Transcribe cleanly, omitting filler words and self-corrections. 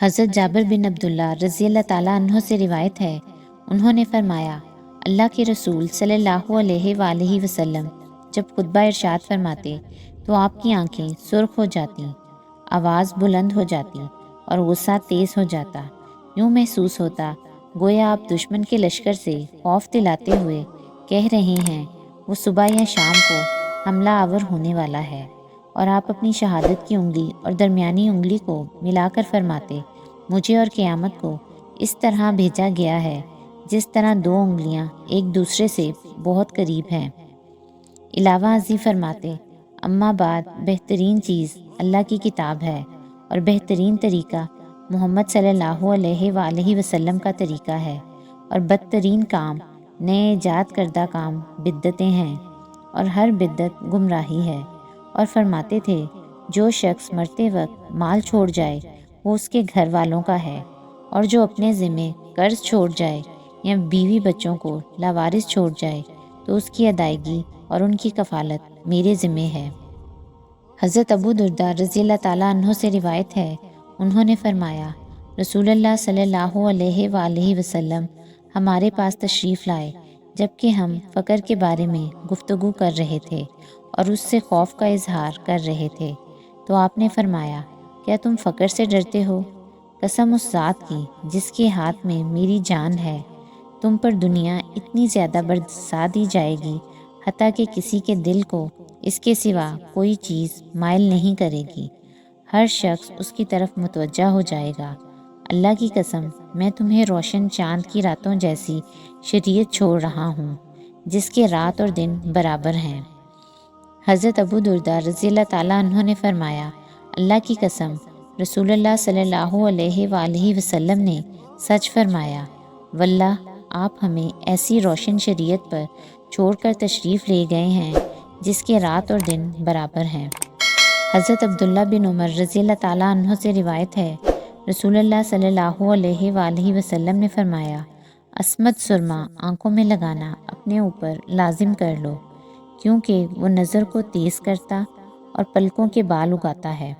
حضرت جابر بن عبداللہ رضی اللہ تعالیٰ عنہ سے روایت ہے، انہوں نے فرمایا، اللہ کے رسول صلی اللہ علیہ وآلہ وسلم جب خطبہ ارشاد فرماتے تو آپ کی آنکھیں سرخ ہو جاتی، آواز بلند ہو جاتی اور غصہ تیز ہو جاتا۔ یوں محسوس ہوتا گویا آپ دشمن کے لشکر سے خوف دلاتے ہوئے کہہ رہے ہیں وہ صبح یا شام کو حملہ آور ہونے والا ہے، اور آپ اپنی شہادت کی انگلی اور درمیانی انگلی کو ملا کر فرماتے، مجھے اور قیامت کو اس طرح بھیجا گیا ہے جس طرح دو انگلیاں ایک دوسرے سے بہت قریب ہیں۔ علاوہ ازیں فرماتے، اما بعد بہترین چیز اللہ کی کتاب ہے، اور بہترین طریقہ محمد صلی اللہ علیہ وآلہ وسلم کا طریقہ ہے، اور بدترین کام نئے ایجاد کردہ کام بدعتیں ہیں، اور ہر بدعت گمراہی ہے۔ اور فرماتے تھے، جو شخص مرتے وقت مال چھوڑ جائے وہ اس کے گھر والوں کا ہے، اور جو اپنے ذمے قرض چھوڑ جائے یا بیوی بچوں کو لاوارث چھوڑ جائے تو اس کی ادائیگی اور ان کی کفالت میرے ذمے ہے۔ حضرت ابو درداء رضی اللہ تعالیٰ عنہ سے روایت ہے، انہوں نے فرمایا، رسول اللہ صلی اللہ علیہ وآلہ وسلم ہمارے پاس تشریف لائے جبکہ ہم فقر کے بارے میں گفتگو کر رہے تھے اور اس سے خوف کا اظہار کر رہے تھے، تو آپ نے فرمایا، کیا تم فقر سے ڈرتے ہو؟ قسم اس ذات کی جس کے ہاتھ میں میری جان ہے، تم پر دنیا اتنی زیادہ برسا دی جائے گی حتیٰ کہ کسی کے دل کو اس کے سوا کوئی چیز مائل نہیں کرے گی، ہر شخص اس کی طرف متوجہ ہو جائے گا۔ اللہ کی قسم، میں تمہیں روشن چاند کی راتوں جیسی شریعت چھوڑ رہا ہوں جس کے رات اور دن برابر ہیں۔ حضرت ابو درداء رضی اللہ تعالیٰ عنہ نے فرمایا، اللہ کی قسم، رسول اللہ صلی اللہ علیہ وآلہ وسلم نے سچ فرمایا، واللہ آپ ہمیں ایسی روشن شریعت پر چھوڑ کر تشریف لے گئے ہیں جس کے رات اور دن برابر ہیں۔ حضرت عبداللہ بن عمر رضی اللہ تعالیٰ عنہ سے روایت ہے، رسول اللہ صلی اللہ علیہ وآلہ وسلم نے فرمایا، عصمت سرما آنکھوں میں لگانا اپنے اوپر لازم کر لو، کیونکہ وہ نظر کو تیز کرتا اور پلکوں کے بال اگاتا ہے۔